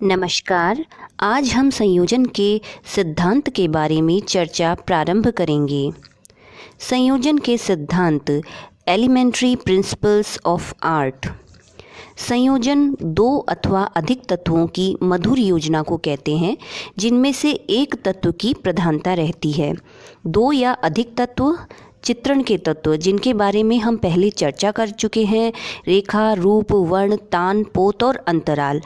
नमस्कार। आज हम संयोजन के सिद्धांत के बारे में चर्चा प्रारंभ करेंगे। संयोजन के सिद्धांत, एलिमेंट्री प्रिंसिपल्स ऑफ आर्ट। संयोजन दो अथवा अधिक तत्वों की मधुर योजना को कहते हैं जिनमें से एक तत्व की प्रधानता रहती है। दो या अधिक तत्व, चित्रण के तत्व जिनके बारे में हम पहले चर्चा कर चुके हैं, रेखा, रूप, वर्ण, तान, पोत और अंतराल।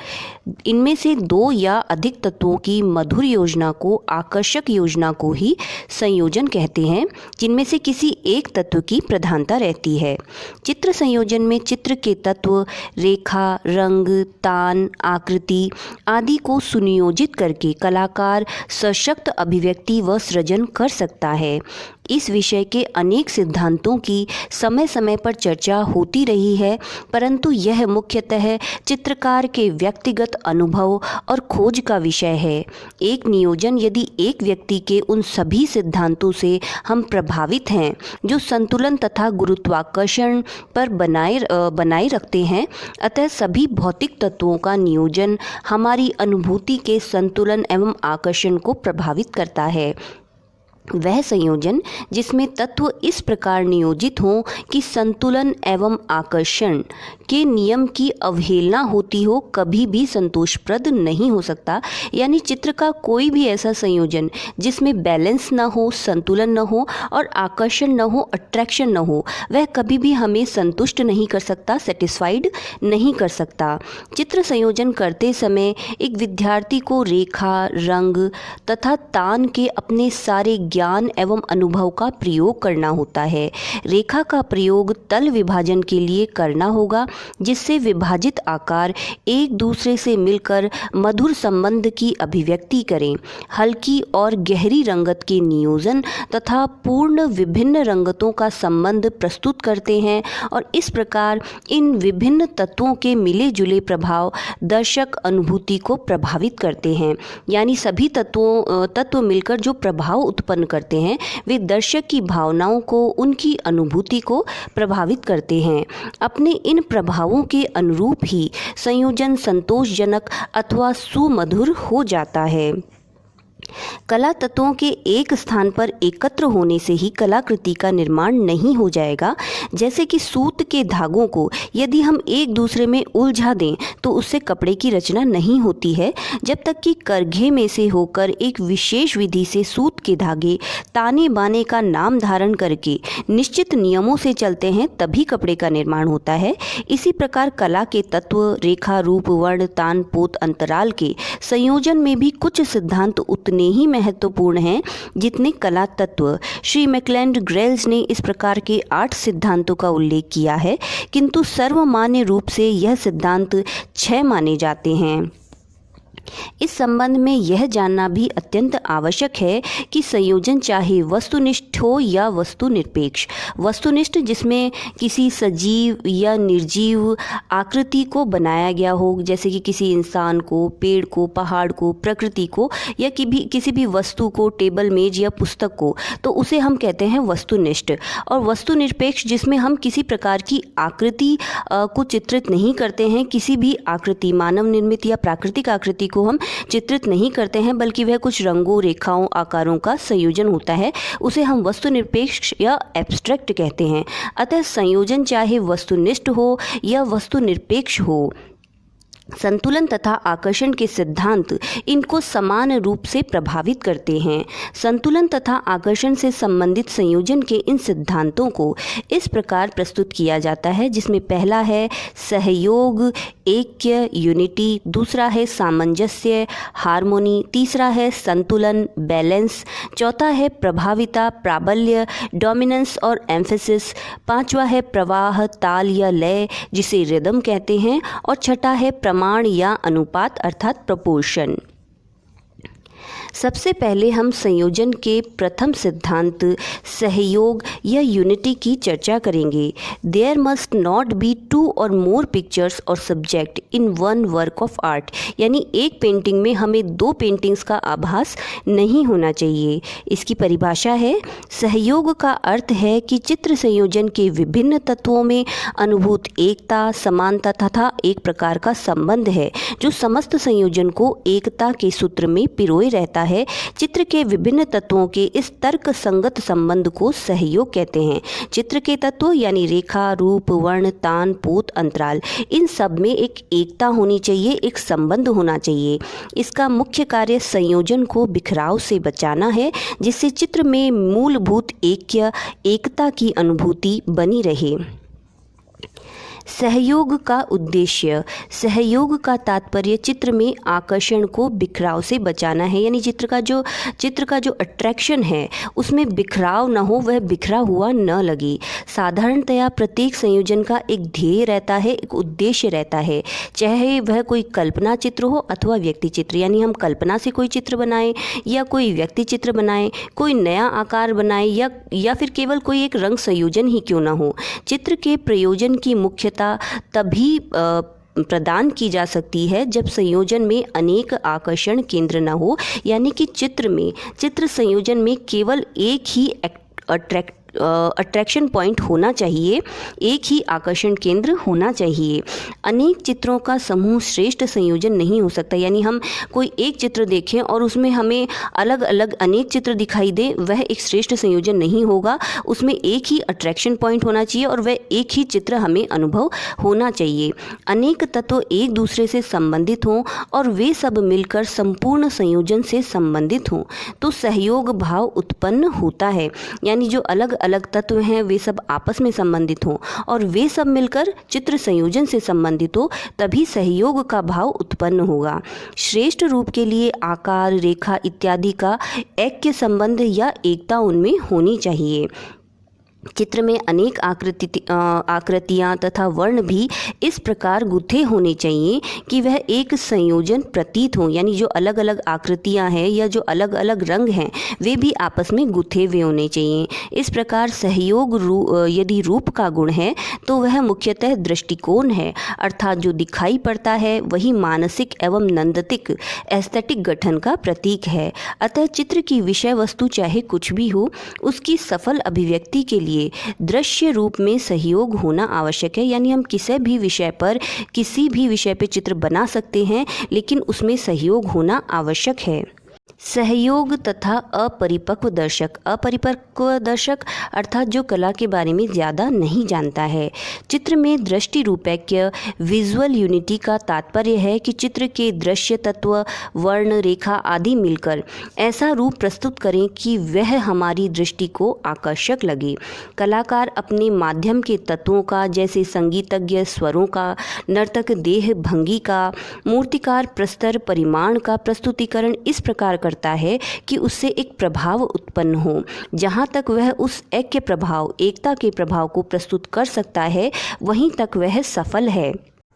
इनमें से दो या अधिक तत्वों की मधुर योजना को, आकर्षक योजना को ही संयोजन कहते हैं, जिनमें से किसी एक तत्व की प्रधानता रहती है। चित्र संयोजन में चित्र के तत्व, रेखा, रंग, तान, आकृति आदि को सुनियोजित करके कलाकार सशक्त अभिव्यक्ति व सृजन कर सकता है। इस विषय के अनेक सिद्धांतों की समय समय पर चर्चा होती रही है, परंतु यह मुख्यतः चित्रकार के व्यक्तिगत अनुभव और खोज का विषय है। एक नियोजन यदि एक व्यक्ति के उन सभी सिद्धांतों से हम प्रभावित हैं जो संतुलन तथा गुरुत्वाकर्षण पर बनाए रखते हैं, अतः सभी भौतिक तत्वों का नियोजन हमारी अनुभूति के संतुलन एवं आकर्षण को प्रभावित करता है। वह संयोजन जिसमें तत्व इस प्रकार नियोजित हों कि संतुलन एवं आकर्षण के नियम की अवहेलना होती हो, कभी भी संतोषप्रद नहीं हो सकता। यानी चित्र का कोई भी ऐसा संयोजन जिसमें बैलेंस न हो, संतुलन न हो और आकर्षण न हो, अट्रैक्शन न हो, वह कभी भी हमें संतुष्ट नहीं कर सकता, सेटिस्फाइड नहीं कर सकता। चित्र संयोजन करते समय एक विद्यार्थी को रेखा, रंग तथा तान के अपने सारे ज्ञान एवं अनुभव का प्रयोग करना होता है। रेखा का प्रयोग तल विभाजन के लिए करना होगा, जिससे विभाजित आकार एक दूसरे से मिलकर मधुर संबंध की अभिव्यक्ति करें। हल्की और गहरी रंगत के नियोजन तथा पूर्ण विभिन्न रंगतों का संबंध प्रस्तुत करते हैं और इस प्रकार इन विभिन्न तत्वों के मिले जुले प्रभाव दर्शक अनुभूति को प्रभावित करते हैं। यानी सभी तत्व मिलकर जो प्रभाव उत्पन्न करते हैं वे दर्शक की भावनाओं को, उनकी अनुभूति को प्रभावित करते हैं। अपने इन प्रभावों के अनुरूप ही संयोजन संतोषजनक अथवा सुमधुर हो जाता है। कला तत्वों के एक स्थान पर एकत्र होने से ही कलाकृति का निर्माण नहीं हो जाएगा। जैसे कि सूत के धागों को यदि हम एक दूसरे में उलझा दें तो उससे कपड़े की रचना नहीं होती है। जब तक कि करघे में से होकर एक विशेष विधि से सूत के धागे ताने बाने का नाम धारण करके निश्चित नियमों से चलते हैं, तभी कपड़े का निर्माण होता है। इसी प्रकार कला के तत्व, रेखा, रूप, वर्ण, तान, पोत, अंतराल के संयोजन में भी कुछ सिद्धांत उतने ही महत्वपूर्ण हैं जितने कला तत्व। श्री मैकलेंड ग्रेल्स ने इस प्रकार के 8 सिद्धांतों का उल्लेख किया है, किंतु सर्वमान्य रूप से यह सिद्धांत 6 माने जाते हैं। इस संबंध में यह जानना भी अत्यंत आवश्यक है कि संयोजन चाहे वस्तुनिष्ठ हो या वस्तुनिरपेक्ष। वस्तुनिष्ठ जिसमें किसी सजीव या निर्जीव आकृति को बनाया गया हो, जैसे कि किसी इंसान को, पेड़ को, पहाड़ को, प्रकृति को या किसी भी वस्तु को, टेबल, मेज या पुस्तक को, तो उसे हम कहते हैं वस्तुनिष्ठ। और वस्तुनिरपेक्ष जिसमें हम किसी प्रकार की आकृति को चित्रित नहीं करते हैं, किसी भी आकृति, मानव निर्मित या प्राकृतिक आकृति को हम चित्रित नहीं करते हैं, बल्कि वह कुछ रंगों, रेखाओं, आकारों का संयोजन होता है, उसे हम वस्तुनिरपेक्ष या एब्स्ट्रैक्ट कहते हैं। अतः संयोजन चाहे वस्तुनिष्ठ हो या वस्तुनिरपेक्ष हो, संतुलन तथा आकर्षण के सिद्धांत इनको समान रूप से प्रभावित करते हैं। संतुलन तथा आकर्षण से संबंधित संयोजन के इन सिद्धांतों को इस प्रकार प्रस्तुत किया जाता है, जिसमें पहला है सहयोग, ऐक्य, यूनिटी, दूसरा है सामंजस्य, हार्मोनी, तीसरा है संतुलन, बैलेंस, चौथा है प्रभाविता, प्राबल्य, डोमिनेंस और एम्फेसिस, पांचवा है प्रवाह, ताल या लय जिसे रिदम कहते हैं, और छठा है प्रमाण या अनुपात अर्थात प्रपोर्शन। सबसे पहले हम संयोजन के प्रथम सिद्धांत सहयोग या यूनिटी की चर्चा करेंगे। There must not be two और मोर पिक्चर्स और subject in one work of art, यानी एक पेंटिंग में हमें दो पेंटिंग्स का आभास नहीं होना चाहिए। इसकी परिभाषा है, सहयोग का अर्थ है कि चित्र संयोजन के विभिन्न तत्वों में अनुभूत एकता, समानता तथा एक प्रकार का संबंध है जो समस्त संयोजन को एकता के सूत्र में पिरोए रहता है। चित्र के विभिन्न तत्वों के इस तर्क संगत संबंध को सहयोग कहते हैं। चित्र के तत्व यानी रेखा, रूप, वर्ण, तान, पोत, अंतराल, इन सब में एक एकता होनी चाहिए, एक संबंध होना चाहिए। इसका मुख्य कार्य संयोजन को बिखराव से बचाना है, जिससे चित्र में मूलभूत ऐक्य, एकता की अनुभूति बनी रहे। सहयोग का उद्देश्य, सहयोग का तात्पर्य चित्र में आकर्षण को बिखराव से बचाना है, यानी चित्र का जो अट्रैक्शन है उसमें बिखराव न हो, वह बिखरा हुआ न लगे। साधारणतया प्रत्येक संयोजन का एक ध्येय रहता है, एक उद्देश्य रहता है, चाहे वह कोई कल्पना चित्र हो अथवा व्यक्ति चित्र, यानी हम कल्पना से कोई चित्र बनाएं या कोई व्यक्ति चित्र बनाएं, कोई नया आकार बनाएं या फिर केवल कोई एक रंग संयोजन ही क्यों ना हो। चित्र के प्रयोजन की मुख्यता तभी प्रदान की जा सकती है जब संयोजन में अनेक आकर्षण केंद्र न हो, यानी कि चित्र संयोजन में केवल एक ही अट्रैक्शन पॉइंट होना चाहिए, एक ही आकर्षण केंद्र होना चाहिए। अनेक चित्रों का समूह श्रेष्ठ संयोजन नहीं हो सकता, यानी हम कोई एक चित्र देखें और उसमें हमें अलग अलग अनेक चित्र दिखाई दे, वह एक श्रेष्ठ संयोजन नहीं होगा। उसमें एक ही अट्रैक्शन पॉइंट होना चाहिए और वह एक ही चित्र हमें अनुभव होना चाहिए। अनेक तत्व एक दूसरे से संबंधित हों और वे सब मिलकर संपूर्ण संयोजन से संबंधित हों तो सहयोग भाव उत्पन्न होता है, यानी जो अलग अलग तत्व हैं वे सब आपस में संबंधित हों और वे सब मिलकर चित्र संयोजन से संबंधित हो, तभी सहयोग का भाव उत्पन्न होगा। श्रेष्ठ रूप के लिए आकार, रेखा इत्यादि का ऐक्य संबंध या एकता उनमें होनी चाहिए। चित्र में अनेक आकृतियाँ तथा वर्ण भी इस प्रकार गुथे होने चाहिए कि वह एक संयोजन प्रतीत हो, यानी जो अलग अलग आकृतियाँ हैं या जो अलग अलग रंग हैं वे भी आपस में गुथे हुए होने चाहिए। इस प्रकार सहयोग यदि रूप का गुण है तो वह मुख्यतः दृष्टिकोण है, अर्थात जो दिखाई पड़ता है वही मानसिक एवं नंदतिक एस्थेटिक गठन का प्रतीक है। अतः चित्र की विषय वस्तु चाहे कुछ भी हो, उसकी सफल अभिव्यक्ति के लिए दृश्य रूप में सहयोग होना आवश्यक है, यानी हम किसी भी विषय पे चित्र बना सकते हैं, लेकिन उसमें सहयोग होना आवश्यक है। सहयोग तथा अपरिपक्व दर्शक अर्थात जो कला के बारे में ज़्यादा नहीं जानता है। चित्र में दृष्टि रूपैक्य विजुअल यूनिटी का तात्पर्य है कि चित्र के दृश्य तत्व, वर्ण, रेखा आदि मिलकर ऐसा रूप प्रस्तुत करें कि वह हमारी दृष्टि को आकर्षक लगे। कलाकार अपने माध्यम के तत्वों का, जैसे संगीतज्ञ स्वरों का, नर्तक देह भंगी का, मूर्तिकार प्रस्तर परिमाण का प्रस्तुतिकरण इस प्रकार करता है कि उससे एक प्रभाव उत्पन्न हो। जहाँ तक वह उस ऐक्य प्रभाव, एकता के प्रभाव को प्रस्तुत कर सकता है, वहीं तक वह सफल है।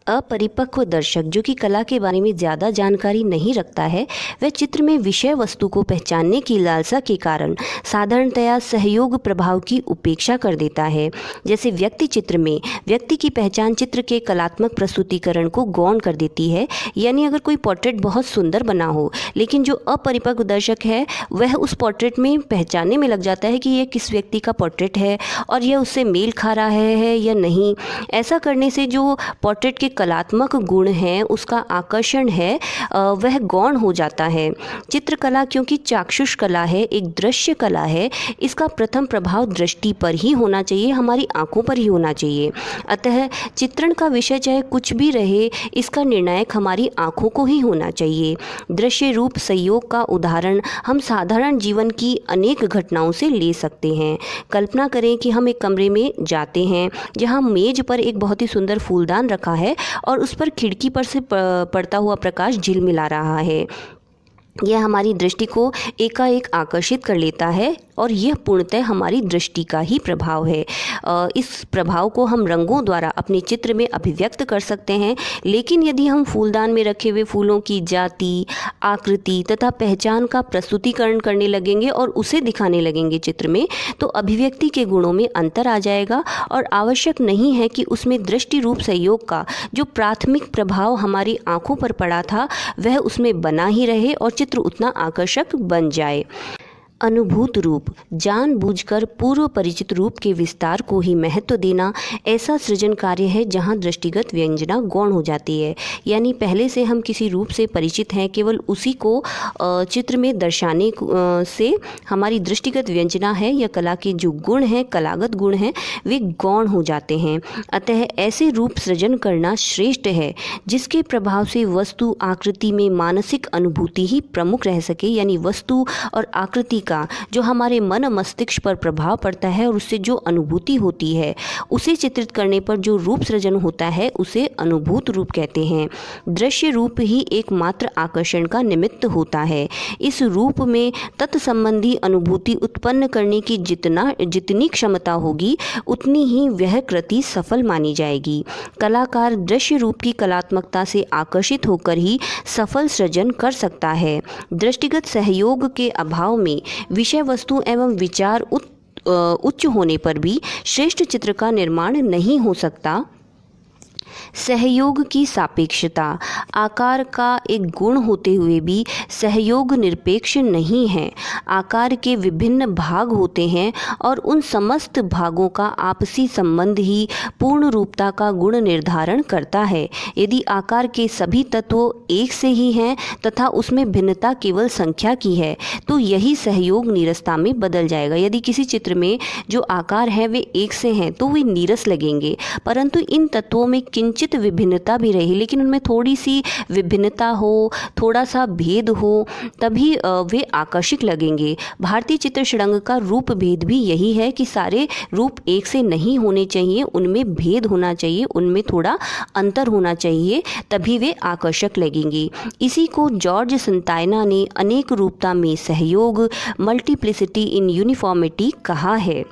अपरिपक्व दर्शक जो कि कला के बारे में ज़्यादा जानकारी नहीं रखता है, वह चित्र में विषय वस्तु को पहचानने की लालसा के कारण साधारणतया सहयोग प्रभाव की उपेक्षा कर देता है। जैसे व्यक्ति चित्र में व्यक्ति की पहचान चित्र के कलात्मक प्रस्तुतिकरण को गौण कर देती है, यानी अगर कोई पोर्ट्रेट बहुत सुंदर बना हो लेकिन जो अपरिपक्व दर्शक है वह उस पोर्ट्रेट में पहचानने में लग जाता है कि यह किस व्यक्ति का पोर्ट्रेट है और यह उससे मेल खा रहा है या नहीं। ऐसा करने से जो पोर्ट्रेट के कलात्मक गुण है, उसका आकर्षण है, वह गौण हो जाता है। चित्रकला क्योंकि चाक्षुष कला है, एक दृश्य कला है, इसका प्रथम प्रभाव दृष्टि पर ही होना चाहिए, हमारी आंखों पर ही होना चाहिए। अतः चित्रण का विषय चाहे कुछ भी रहे, इसका निर्णायक हमारी आंखों को ही होना चाहिए। दृश्य रूप संयोग का उदाहरण हम साधारण जीवन की अनेक घटनाओं से ले सकते हैं। कल्पना करें कि हम एक कमरे में जाते हैं जहां मेज पर एक बहुत ही सुंदर फूलदान रखा है और उस पर खिड़की पर से पड़ता हुआ प्रकाश झिलमिला रहा है। यह हमारी दृष्टि को एकाएक आकर्षित कर लेता है। और यह पूर्णतः हमारी दृष्टि का ही प्रभाव है। इस प्रभाव को हम रंगों द्वारा अपने चित्र में अभिव्यक्त कर सकते हैं, लेकिन यदि हम फूलदान में रखे हुए फूलों की जाति, आकृति तथा पहचान का प्रस्तुतिकरण करने लगेंगे और उसे दिखाने लगेंगे चित्र में, तो अभिव्यक्ति के गुणों में अंतर आ जाएगा और आवश्यक नहीं है कि उसमें दृष्टि रूप संयोग का जो प्राथमिक प्रभाव हमारी आंखों पर पड़ा था वह उसमें बना ही रहे और चित्र उतना आकर्षक बन जाए। अनुभूत रूप, जानबूझकर पूर्व परिचित रूप के विस्तार को ही महत्व देना ऐसा सृजन कार्य है जहां दृष्टिगत व्यंजना गौण हो जाती है। यानी पहले से हम किसी रूप से परिचित हैं, केवल उसी को चित्र में दर्शाने से हमारी दृष्टिगत व्यंजना है या कला के जो गुण हैं, कलागत गुण हैं, वे गौण हो जाते हैं। अतः ऐसे रूप सृजन करना श्रेष्ठ है जिसके प्रभाव से वस्तु आकृति में मानसिक अनुभूति ही प्रमुख रह सके। यानी वस्तु और आकृति का जो हमारे मन मस्तिष्क पर प्रभाव पड़ता है और उससे जो अनुभूति होती है, उसे चित्रित करने पर जो रूप सृजन होता है उसे अनुभूत रूप कहते हैं। दृश्य रूप ही एकमात्र आकर्षण का निमित्त होता है। इस रूप में तत्संबंधी अनुभूति उत्पन्न करने की जितनी क्षमता होगी उतनी ही वह कृति सफल मानी जाएगी। कलाकार दृश्य रूप की कलात्मकता से आकर्षित होकर ही सफल सृजन कर सकता है। दृष्टिगत सहयोग के अभाव में विषय वस्तु एवं विचार उच्च होने पर भी श्रेष्ठ चित्र का निर्माण नहीं हो सकता। सहयोग की सापेक्षता, आकार का एक गुण होते हुए भी सहयोग निरपेक्ष नहीं है। आकार के विभिन्न भाग होते हैं और उन समस्त भागों का आपसी संबंध ही पूर्ण रूपता का गुण निर्धारण करता है। यदि आकार के सभी तत्व एक से ही हैं तथा उसमें भिन्नता केवल संख्या की है तो यही सहयोग नीरसता में बदल जाएगा। यदि किसी चित्र में जो आकार है वे एक से हैं तो वे नीरस लगेंगे, परंतु इन तत्वों में किंचित विभिन्नता भी रही, लेकिन उनमें थोड़ी सी विभिन्नता हो, थोड़ा सा भेद हो, तभी वे आकर्षक लगेंगे। भारतीय चित्र षडंग का रूप भेद भी यही है कि सारे रूप एक से नहीं होने चाहिए, उनमें भेद होना चाहिए, उनमें थोड़ा अंतर होना चाहिए, तभी वे आकर्षक लगेंगे। इसी को जॉर्ज संतायना ने अनेक रूपता में सहयोग, मल्टीप्लिसिटी इन यूनिफॉर्मिटी कहा है।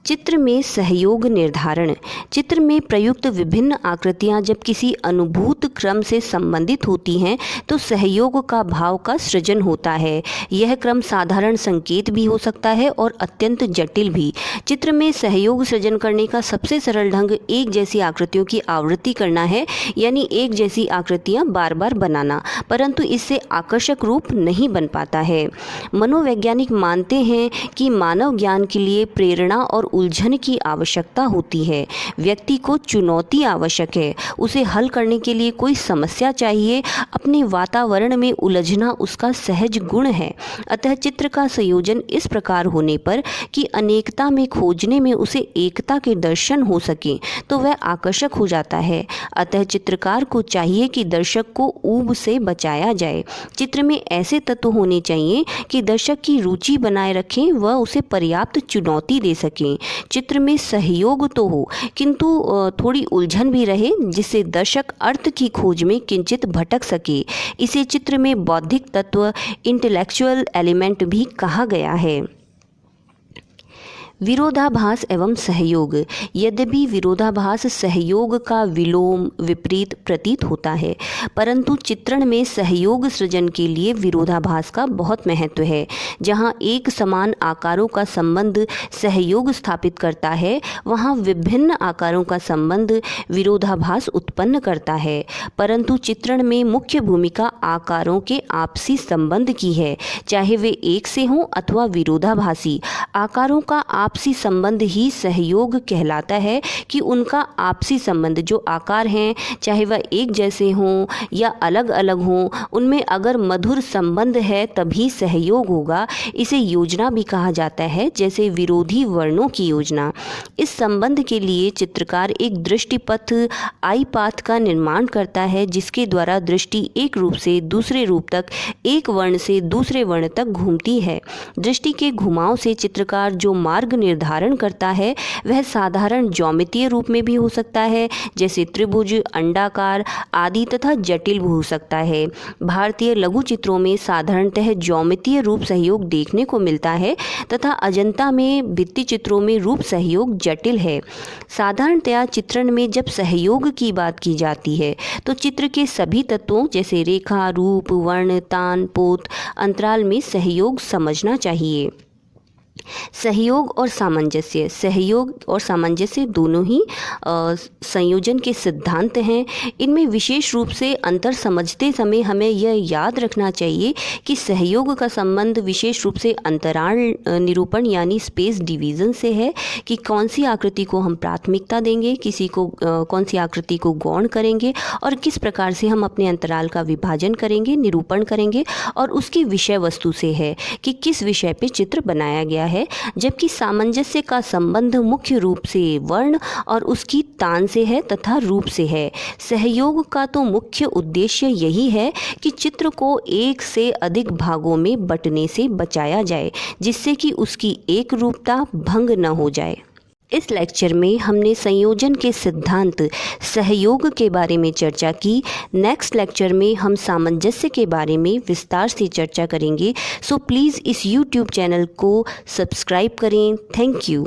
चित्र में सहयोग निर्धारण, चित्र में प्रयुक्त विभिन्न आकृतियां जब किसी अनुभूत क्रम से संबंधित होती हैं तो सहयोग का भाव का सृजन होता है। यह क्रम साधारण संकेत भी हो सकता है और अत्यंत जटिल भी। चित्र में सहयोग सृजन करने का सबसे सरल ढंग एक जैसी आकृतियों की आवृत्ति करना है, यानी एक जैसी आकृतियां बार बार बनाना, परंतु इससे आकर्षक रूप नहीं बन पाता है। मनोवैज्ञानिक मानते हैं कि मानव ज्ञान के लिए प्रेरणा और उलझन की आवश्यकता होती है। व्यक्ति को चुनौती आवश्यक है, उसे हल करने के लिए कोई समस्या चाहिए। अपने वातावरण में उलझना उसका सहज गुण है। अतः चित्र का संयोजन इस प्रकार होने पर कि अनेकता में खोजने में उसे एकता के दर्शन हो सके तो वह आकर्षक हो जाता है। अतः चित्रकार को चाहिए कि दर्शक को ऊब से बचाया जाए। चित्र में ऐसे तत्व होने चाहिए कि दर्शक की रुचि बनाए रखें, वह उसे पर्याप्त चुनौती दे सकें। चित्र में सहयोग तो हो किंतु थोड़ी उलझन भी रहे, जिससे दर्शक अर्थ की खोज में किंचित भटक सके। इसे चित्र में बौद्धिक तत्व, इंटेलेक्चुअल एलिमेंट भी कहा गया है। विरोधाभास एवं सहयोग, यद्यपि विरोधाभास सहयोग का विलोम विपरीत प्रतीत होता है, परंतु चित्रण में सहयोग सृजन के लिए विरोधाभास का बहुत महत्व है। जहाँ एक समान आकारों का संबंध सहयोग स्थापित करता है, वहाँ विभिन्न आकारों का संबंध विरोधाभास उत्पन्न करता है। परंतु चित्रण में मुख्य भूमिका आकारों के आपसी संबंध की है, चाहे वे एक से हों अथवा विरोधाभासी। आकारों का आपसी संबंध ही सहयोग कहलाता है कि उनका आपसी संबंध, जो आकार हैं चाहे वह एक जैसे हों या अलग अलग हों, उनमें अगर मधुर संबंध है तभी सहयोग होगा। इसे योजना भी कहा जाता है, जैसे विरोधी वर्णों की योजना। इस संबंध के लिए चित्रकार एक दृष्टिपथ आई पाथ का निर्माण करता है, जिसके द्वारा दृष्टि एक रूप से दूसरे रूप तक, एक वर्ण से दूसरे वर्ण तक घूमती है। दृष्टि के घुमाव से चित्रकार जो मार्ग निर्धारण करता है वह साधारण ज्यामितीय रूप में भी हो सकता है, जैसे त्रिभुज, अंडाकार आदि, तथा जटिल भी हो सकता है। भारतीय लघु चित्रों में साधारणतः ज्यामितीय रूप सहयोग देखने को मिलता है तथा अजंता में भित्ति चित्रों में रूप सहयोग जटिल है। साधारणतया चित्रण में जब सहयोग की बात की जाती है तो चित्र के सभी तत्वों जैसे रेखा, रूप, वर्ण, तान, पोत, अंतराल में सहयोग समझना चाहिए। सहयोग और सामंजस्य दोनों ही संयोजन के सिद्धांत हैं। इनमें विशेष रूप से अंतर समझते समय हमें यह याद रखना चाहिए कि सहयोग का संबंध विशेष रूप से अंतराल निरूपण यानी स्पेस डिवीज़न से है कि कौन सी आकृति को हम प्राथमिकता देंगे, कौन सी आकृति को गौण करेंगे और किस प्रकार से हम अपने अंतराल का विभाजन करेंगे, निरूपण करेंगे, और उसकी विषय वस्तु से है कि किस विषय पे चित्र बनाया गया है। जबकि सामंजस्य का संबंध मुख्य रूप से वर्ण और उसकी तान से है तथा रूप से है। सहयोग का तो मुख्य उद्देश्य यही है कि चित्र को एक से अधिक भागों में बंटने से बचाया जाए, जिससे कि उसकी एक रूपता भंग न हो जाए। इस लेक्चर में हमने संयोजन के सिद्धांत सहयोग के बारे में चर्चा की। नेक्स्ट लेक्चर में हम सामंजस्य के बारे में विस्तार से चर्चा करेंगे। सो प्लीज़ इस YouTube चैनल को सब्सक्राइब करें। Thank you.